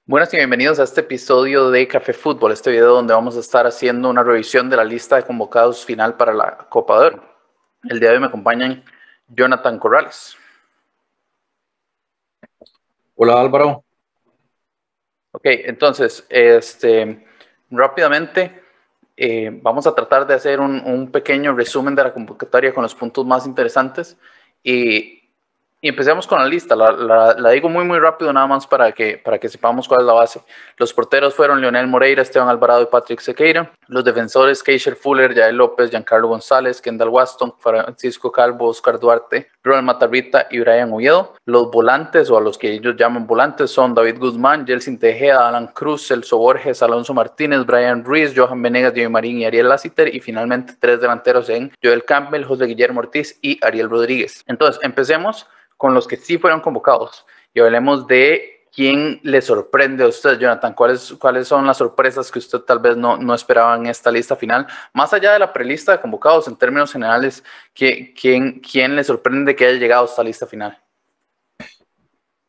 Buenas y bienvenidos a este episodio de Café Fútbol, este video donde vamos a estar haciendo una revisión de la lista de convocados final para la Copa de Oro. El día de hoy me acompañan Jonathan Corrales. Hola Álvaro. Ok, entonces, rápidamente vamos a tratar de hacer un pequeño resumen de la convocatoria con los puntos más interesantes y empecemos con la lista. La digo muy rápido nada más para que sepamos cuál es la base. Los porteros fueron Leonel Moreira, Esteban Alvarado y Patrick Sequeira. Los defensores Keisher Fuller, Yael López, Giancarlo González, Kendall Waston, Francisco Calvo, Oscar Duarte, Ronald Matarrita y Brian Oviedo. Los volantes, o a los que ellos llaman volantes, son David Guzmán, Jelsin Tejeda, Alan Cruz, Celso Borges, Alonso Martínez, Brian Ruiz, Johan Venegas, Diego Marín y Ariel Lassiter. Y finalmente tres delanteros en Joel Campbell, José Guillermo Ortiz y Ariel Rodríguez. Entonces, empecemos con los que sí fueron convocados y hablemos de quién le sorprende a usted, Jonathan. ¿Cuáles son las sorpresas que usted tal vez no esperaba en esta lista final? Más allá de la prelista de convocados, en términos generales, ¿quién le sorprende que haya llegado a esta lista final?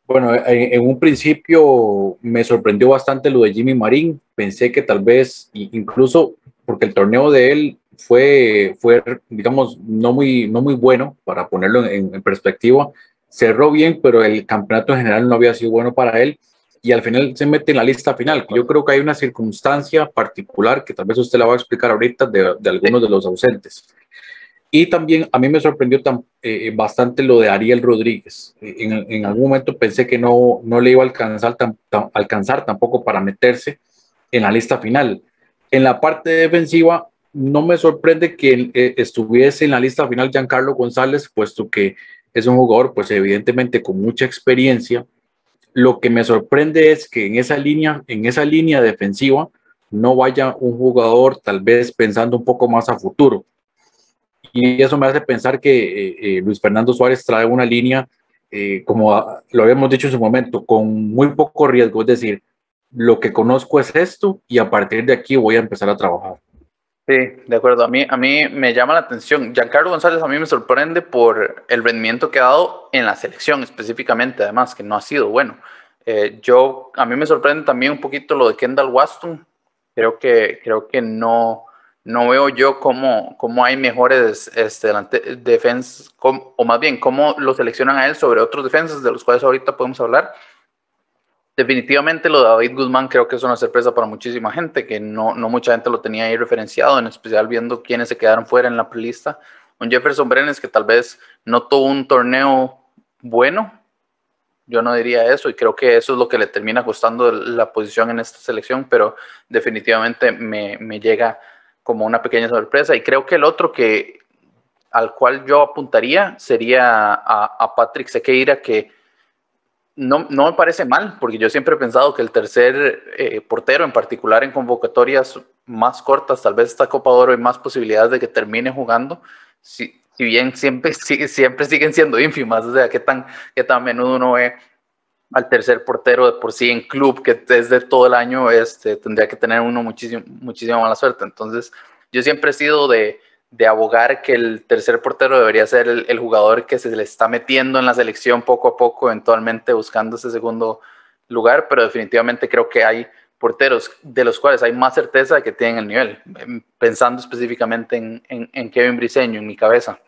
Bueno, en un principio me sorprendió bastante lo de Jimmy Marín. Pensé que tal vez, incluso porque el torneo de él fue digamos, no muy bueno, para ponerlo en perspectiva. Cerró bien, pero el campeonato en general no había sido bueno para él. Y al final se mete en la lista final. Yo creo que hay una circunstancia particular que tal vez usted la va a explicar ahorita de algunos de los ausentes. Y también a mí me sorprendió bastante lo de Ariel Rodríguez. En algún momento pensé que no le iba a alcanzar tampoco para meterse en la lista final. En la parte defensiva, no me sorprende que estuviese en la lista final Giancarlo González, puesto que es un jugador, pues evidentemente con mucha experiencia. Lo que me sorprende es que en esa línea defensiva no vaya un jugador tal vez pensando un poco más a futuro. Y eso me hace pensar que Luis Fernando Suárez trae una línea, como lo habíamos dicho en su momento, con muy poco riesgo. Es decir, lo que conozco es esto y a partir de aquí voy a empezar a trabajar. Sí, de acuerdo. A mí me llama la atención. Giancarlo González a mí me sorprende por el rendimiento que ha dado en la selección específicamente, además, que no ha sido bueno. A mí me sorprende también un poquito lo de Kendall Waston. Creo que no veo yo cómo hay mejores defensas, o más bien, cómo lo seleccionan a él sobre otros defensas de los cuales ahorita podemos hablar. Definitivamente lo de David Guzmán creo que es una sorpresa para muchísima gente, que no mucha gente lo tenía ahí referenciado, en especial viendo quiénes se quedaron fuera en la prelista. Un Jefferson Brenes que tal vez no tuvo un torneo bueno, yo no diría eso, y creo que eso es lo que le termina costando la posición en esta selección, pero definitivamente me llega como una pequeña sorpresa. Y creo que el otro al cual yo apuntaría sería a Patrick Sequeira, que no me parece mal, porque yo siempre he pensado que el tercer portero, en particular en convocatorias más cortas, tal vez esta Copa de Oro, hay más posibilidades de que termine jugando, si bien siempre siguen siendo ínfimas. O sea, qué tan menudo uno ve al tercer portero de por sí en club, que desde todo el año tendría que tener uno muchísima mala suerte. Entonces, yo siempre he sido de abogar que el tercer portero debería ser el jugador que se le está metiendo en la selección poco a poco, eventualmente buscando ese segundo lugar, pero definitivamente creo que hay porteros de los cuales hay más certeza de que tienen el nivel, pensando específicamente en Kevin Briceño, en mi cabeza.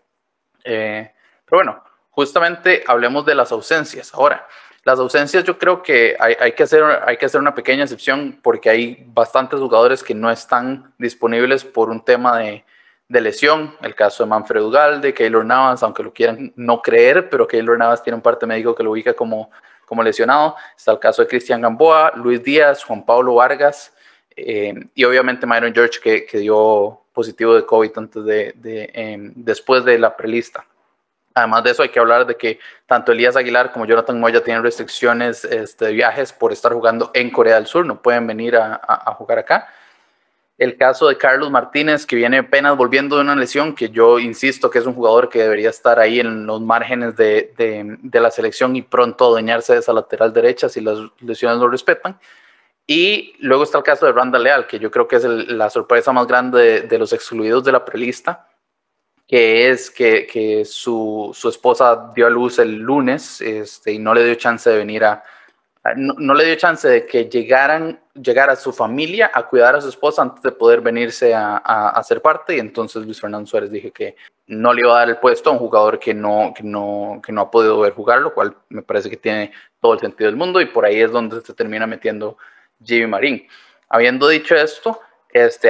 Pero bueno, justamente hablemos de las ausencias. Ahora, las ausencias yo creo que hay que hacer una pequeña excepción, porque hay bastantes jugadores que no están disponibles por un tema de lesión. El caso de Manfred Ugalde, Keylor Navas, aunque lo quieran no creer, pero Keylor Navas tiene un parte médico que lo ubica como lesionado. Está el caso de Cristian Gamboa, Luis Díaz, Juan Pablo Vargas, y obviamente Myron George, que dio positivo de COVID después de la prelista. Además de eso, hay que hablar de que tanto Elías Aguilar como Jonathan Moya tienen restricciones de viajes por estar jugando en Corea del Sur, no pueden venir a jugar acá. El caso de Carlos Martínez, que viene apenas volviendo de una lesión, que yo insisto que es un jugador que debería estar ahí en los márgenes de la selección y pronto adueñarse de esa lateral derecha si las lesiones lo respetan. Y luego está el caso de Randall Leal, que yo creo que es la sorpresa más grande de los excluidos de la prelista, que es que su esposa dio a luz el lunes, y no le dio chance de venir no le dio chance de que llegara su familia a cuidar a su esposa antes de poder venirse a ser parte, y entonces Luis Fernando Suárez dije que no le iba a dar el puesto a un jugador que no ha podido ver jugar, lo cual me parece que tiene todo el sentido del mundo, y por ahí es donde se termina metiendo Jimmy Marín. Habiendo dicho esto,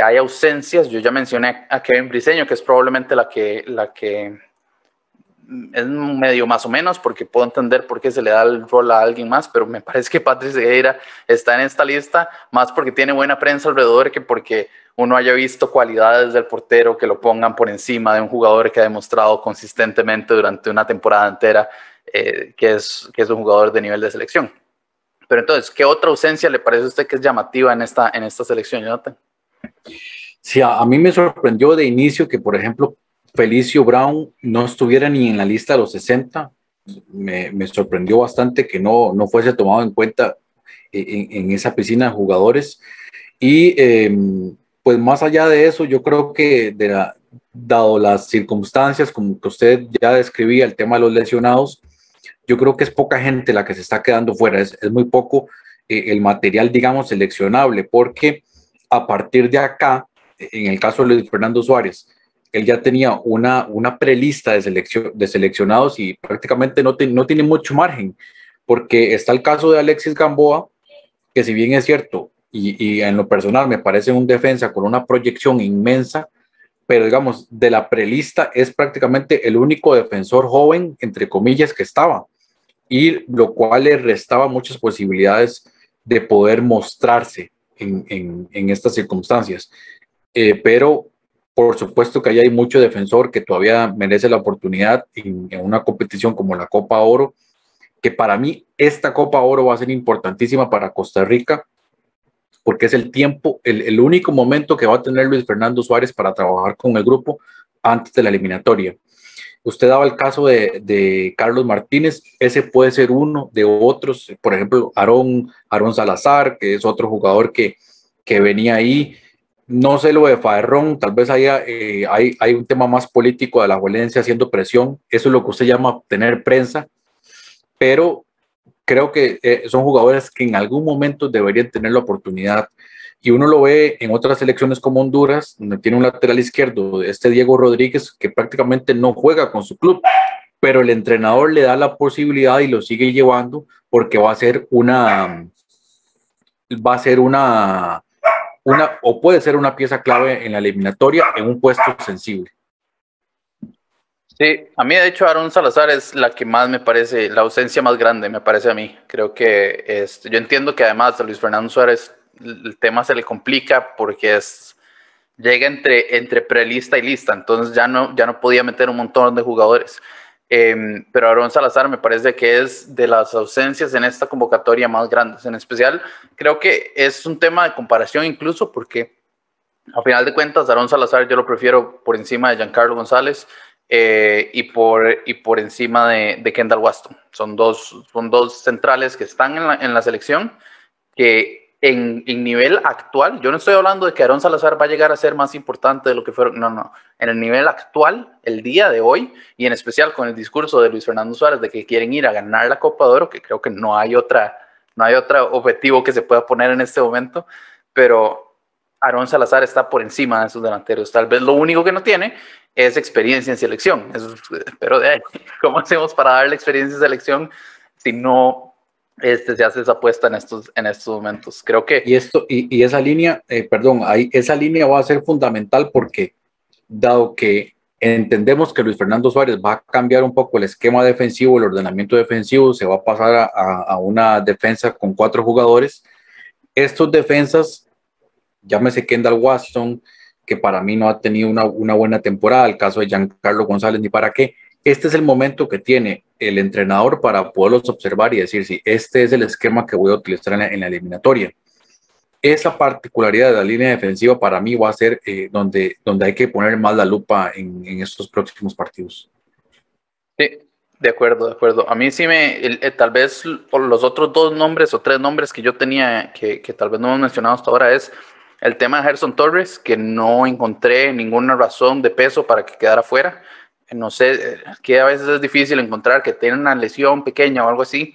hay ausencias. Yo ya mencioné a Kevin Briseño, que es probablemente la que es medio más o menos, porque puedo entender por qué se le da el rol a alguien más, pero me parece que Patrick Segueira está en esta lista más porque tiene buena prensa alrededor que porque uno haya visto cualidades del portero que lo pongan por encima de un jugador que ha demostrado consistentemente durante una temporada entera que es un jugador de nivel de selección. Pero entonces, ¿qué otra ausencia le parece a usted que es llamativa en esta selección, Jonathan? Sí, a mí me sorprendió de inicio que, por ejemplo, Felicio Brown no estuviera ni en la lista de los 60. Me sorprendió bastante que no fuese tomado en cuenta en esa piscina de jugadores. Y pues más allá de eso, yo creo que dado las circunstancias, como que usted ya describía, el tema de los lesionados, yo creo que es poca gente la que se está quedando fuera. Es muy poco el material, digamos, seleccionable, porque a partir de acá, en el caso de Luis Fernando Suárez, él ya tenía una prelista de seleccionados y prácticamente no tiene mucho margen, porque está el caso de Alexis Gamboa, que si bien es cierto, y en lo personal me parece un defensa con una proyección inmensa, pero digamos, de la prelista es prácticamente el único defensor joven, entre comillas, que estaba, y lo cual le restaba muchas posibilidades de poder mostrarse en estas circunstancias. Pero por supuesto que ahí hay mucho defensor que todavía merece la oportunidad en una competición como la Copa Oro, que para mí esta Copa Oro va a ser importantísima para Costa Rica, porque es el único momento que va a tener Luis Fernando Suárez para trabajar con el grupo antes de la eliminatoria. Usted daba el caso de Carlos Martínez, ese puede ser uno de otros, por ejemplo, Aarón Salazar, que es otro jugador que venía ahí. No sé lo de Faerrón, tal vez hay un tema más político de la violencia haciendo presión, eso es lo que usted llama tener prensa, pero creo que son jugadores que en algún momento deberían tener la oportunidad. Y uno lo ve en otras selecciones como Honduras, donde tiene un lateral izquierdo, Diego Rodríguez, que prácticamente no juega con su club, pero el entrenador le da la posibilidad y lo sigue llevando porque va a ser o puede ser una pieza clave en la eliminatoria en un puesto sensible. Sí, a mí de hecho Aarón Salazar es la que más me parece, la ausencia más grande me parece a mí. Creo que yo entiendo que además a Luis Fernando Suárez el tema se le complica porque llega entre prelista y lista, entonces ya no podía meter un montón de jugadores. Pero Aarón Salazar me parece que es de las ausencias en esta convocatoria más grandes. En especial, creo que es un tema de comparación incluso porque a final de cuentas Aarón Salazar yo lo prefiero por encima de Giancarlo González y por encima de Kendall Waston. Son dos centrales que están en la selección que en nivel actual, yo no estoy hablando de que Aarón Salazar va a llegar a ser más importante de lo que fueron, no, en el nivel actual, el día de hoy, y en especial con el discurso de Luis Fernando Suárez de que quieren ir a ganar la Copa de Oro, que creo que no hay otro objetivo que se pueda poner en este momento, pero Aarón Salazar está por encima de esos delanteros. Tal vez lo único que no tiene es experiencia en selección, pero de ahí, ¿cómo hacemos para darle experiencia en selección si no se hace esa apuesta en estos momentos? Creo que... Y esa línea, esa línea va a ser fundamental porque, dado que entendemos que Luis Fernando Suárez va a cambiar un poco el esquema defensivo, el ordenamiento defensivo, se va a pasar a una defensa con 4 jugadores. Estos defensas, llámese Kendall Waston, que para mí no ha tenido una buena temporada, el caso de Giancarlo González, ni para qué. Este es el momento que tiene el entrenador para poderlos observar y decir si este es el esquema que voy a utilizar en la eliminatoria. Esa particularidad de la línea defensiva para mí va a ser donde hay que poner más la lupa en estos próximos partidos. Sí, de acuerdo. A mí sí tal vez por los otros 2 nombres o 3 nombres que yo tenía que tal vez no hemos mencionado hasta ahora es el tema de Gerson Torres, que no encontré ninguna razón de peso para que quedara fuera. No sé, que a veces es difícil encontrar que tiene una lesión pequeña o algo así,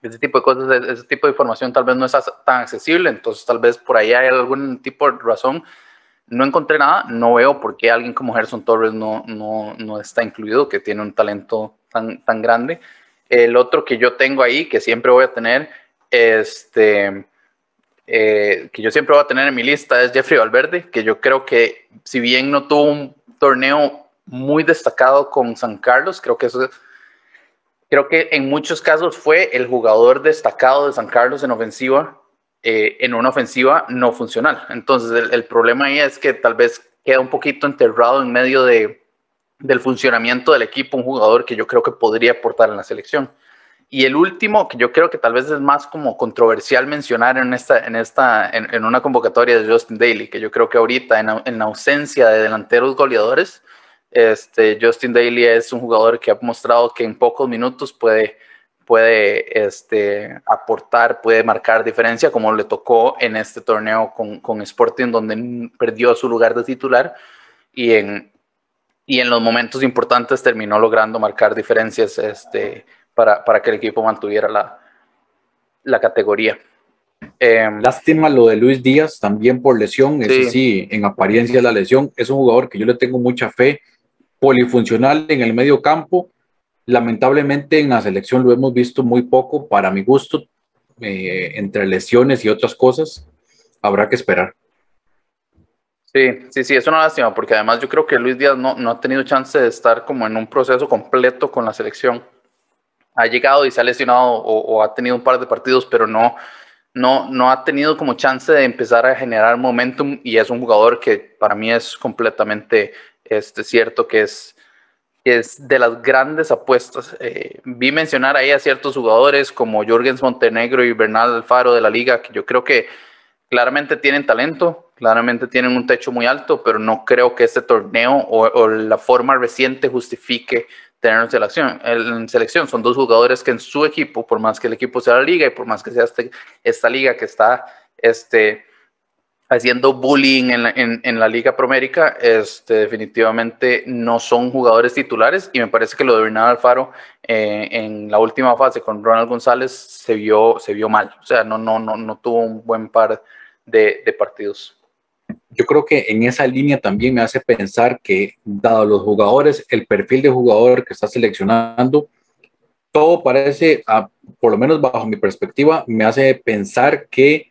ese tipo de cosas, ese tipo de información tal vez no es tan accesible, entonces tal vez por ahí hay algún tipo de razón. No encontré nada, no veo por qué alguien como Gerson Torres no está incluido, que tiene un talento tan grande. El otro que yo tengo ahí, que siempre voy a tener, que yo siempre voy a tener en mi lista, es Jeffrey Valverde, que yo creo que si bien no tuvo un torneo muy destacado con San Carlos, creo que en muchos casos fue el jugador destacado de San Carlos en una ofensiva no funcional. Entonces el problema ahí es que tal vez queda un poquito enterrado en medio del funcionamiento del equipo, un jugador que yo creo que podría aportar en la selección. Y el último, que yo creo que tal vez es más como controversial mencionar en una convocatoria de Justin Daly, que yo creo que ahorita en ausencia de delanteros goleadores, Justin Daly es un jugador que ha mostrado que en pocos minutos puede aportar, puede marcar diferencia, como le tocó en este torneo con Sporting, donde perdió su lugar de titular y en los momentos importantes terminó logrando marcar diferencias para que el equipo mantuviera la categoría. Lástima lo de Luis Díaz, también por lesión. Sí. Ese sí, en apariencia la lesión. Es un jugador que yo le tengo mucha fe, polifuncional en el medio campo. Lamentablemente en la selección lo hemos visto muy poco, para mi gusto, entre lesiones y otras cosas. Habrá que esperar. Sí, es una lástima, porque además yo creo que Luis Díaz no ha tenido chance de estar como en un proceso completo con la selección. Ha llegado y se ha lesionado o ha tenido un par de partidos, pero no ha tenido como chance de empezar a generar momentum, y es un jugador que para mí es completamente cierto que es de las grandes apuestas. Vi mencionar ahí a ciertos jugadores como Jürgens Montenegro y Bernal Alfaro de la liga, que yo creo que claramente tienen talento, claramente tienen un techo muy alto, pero no creo que este torneo o la forma reciente justifique tener en selección. Son dos jugadores que en su equipo, por más que el equipo sea la liga y por más que sea esta liga que está haciendo bullying en la Liga Promérica, definitivamente no son jugadores titulares, y me parece que lo de Bernal Alfaro en la última fase con Ronald González se vio mal. O sea, no tuvo un buen par de partidos. Yo creo que en esa línea también me hace pensar que, dado los jugadores, el perfil de jugador que está seleccionando, todo parece, por lo menos bajo mi perspectiva, me hace pensar que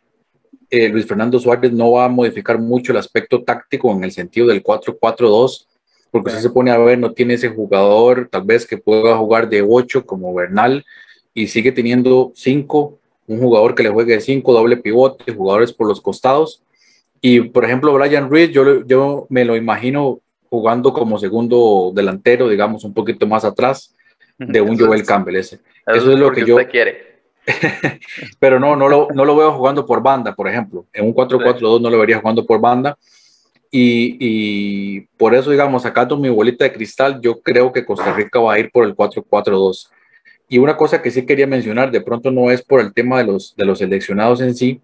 Luis Fernando Suárez no va a modificar mucho el aspecto táctico en el sentido del 4-4-2, porque si se pone a ver, no tiene ese jugador tal vez que pueda jugar de 8 como Bernal, y sigue teniendo 5, un jugador que le juegue de 5, doble pivote, jugadores por los costados. Y por ejemplo, Brian Reed, yo me lo imagino jugando como segundo delantero, digamos, un poquito más atrás de un Joel Campbell. Eso es lo que yo quiere. Pero no lo veo jugando por banda, por ejemplo. En un 4-4-2 no lo vería jugando por banda. Y por eso, digamos, sacando mi bolita de cristal, yo creo que Costa Rica va a ir por el 4-4-2. Y una cosa que sí quería mencionar, de pronto no es por el tema de los seleccionados en sí,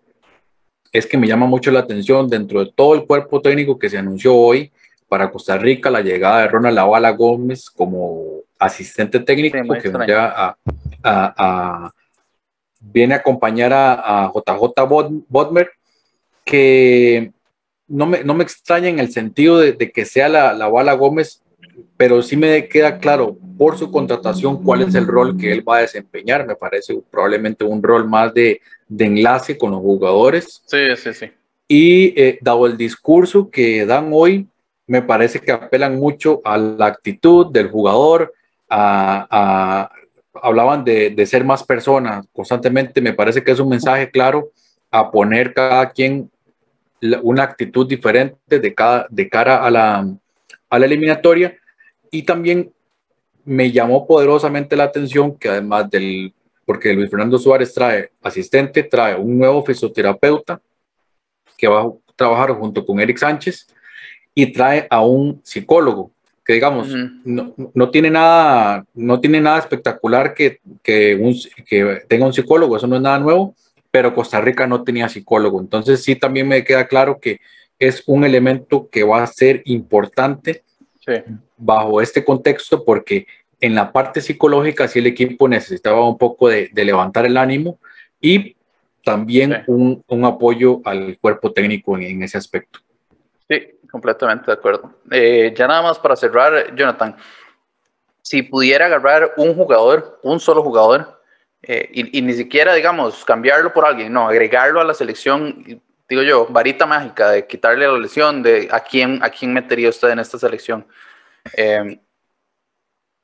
es que me llama mucho la atención dentro de todo el cuerpo técnico que se anunció hoy para Costa Rica, la llegada de Ronald La Bala Gómez como asistente técnico, sí, que viene a acompañar a JJ Bodmer, que no me extraña en el sentido de que sea la Bala Gómez, pero sí me queda claro por su contratación cuál es el rol que él va a desempeñar. Me parece probablemente un rol más de enlace con los jugadores. Sí. Y dado el discurso que dan hoy, me parece que apelan mucho a la actitud del jugador, hablaban de ser más personas constantemente. Me parece que es un mensaje claro a poner cada quien una actitud diferente de cara a la eliminatoria. Y también me llamó poderosamente la atención que además porque Luis Fernando Suárez trae asistente, trae un nuevo fisioterapeuta que va a trabajar junto con Eric Sánchez, y trae a un psicólogo que, digamos, no tiene nada espectacular que tenga un psicólogo. Eso no es nada nuevo, pero Costa Rica no tenía psicólogo. Entonces sí, también me queda claro que es un elemento que va a ser importante bajo este contexto, porque en la parte psicológica sí el equipo necesitaba un poco de levantar el ánimo y también un apoyo al cuerpo técnico en ese aspecto. Sí, completamente de acuerdo. Ya nada más para cerrar, Jonathan, si pudiera agarrar un jugador, un solo jugador, y ni siquiera, digamos, cambiarlo por alguien, no, agregarlo a la selección, digo yo, varita mágica de quitarle la lesión, de a quién metería usted en esta selección.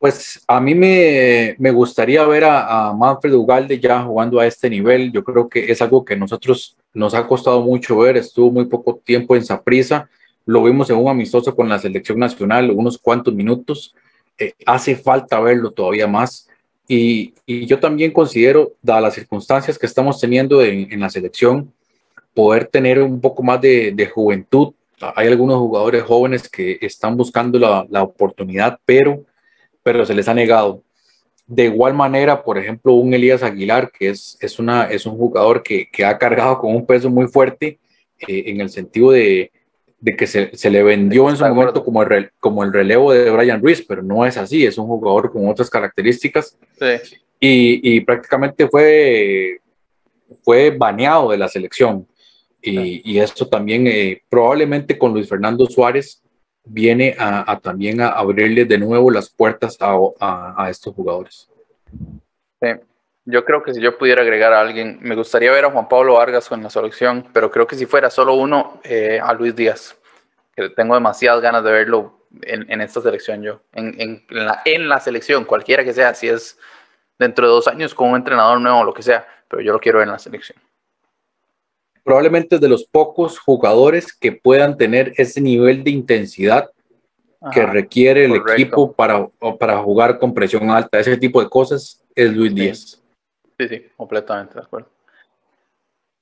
Pues a mí me gustaría ver a Manfred Ugalde ya jugando a este nivel. Yo creo que es algo que nosotros nos ha costado mucho ver. Estuvo muy poco tiempo en Saprissa. Lo vimos en un amistoso con la selección nacional, unos cuantos minutos. Hace falta verlo todavía más. Y yo también considero, dadas las circunstancias que estamos teniendo en la selección, poder tener un poco más de juventud. Hay algunos jugadores jóvenes que están buscando la oportunidad, pero se les ha negado. De igual manera, por ejemplo, un Elías Aguilar, que es un jugador que ha cargado con un peso muy fuerte en el sentido de que se le vendió en su momento como el relevo de Brian Ruiz, pero no es así, es un jugador con otras características. Sí. Y prácticamente fue baneado de la selección. Y esto también probablemente con Luis Fernando Suárez viene también a abrirle de nuevo las puertas a estos jugadores. Sí. Yo creo que si yo pudiera agregar a alguien, me gustaría ver a Juan Pablo Vargas en la selección, pero creo que si fuera solo uno, a Luis Díaz, que tengo demasiadas ganas de verlo en esta selección yo, en la selección, cualquiera que sea, si es dentro de 2 años con un entrenador nuevo o lo que sea, pero yo lo quiero ver en la selección. Probablemente es de los pocos jugadores que puedan tener ese nivel de intensidad que requiere el equipo para jugar con presión alta. Ese tipo de cosas es Luis Díaz. Sí, completamente de acuerdo.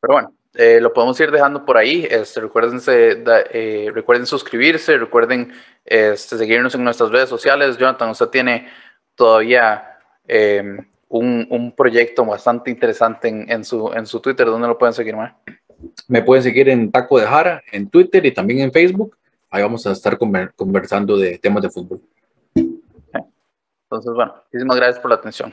Pero bueno, lo podemos ir dejando por ahí. Recuerden suscribirse, recuerden seguirnos en nuestras redes sociales. Jonathan, usted tiene todavía un proyecto bastante interesante en su Twitter. ¿Dónde lo pueden seguir, man? Me pueden seguir en Taco de Jara, en Twitter y también en Facebook. Ahí vamos a estar conversando de temas de fútbol. Entonces, bueno, muchísimas gracias por la atención.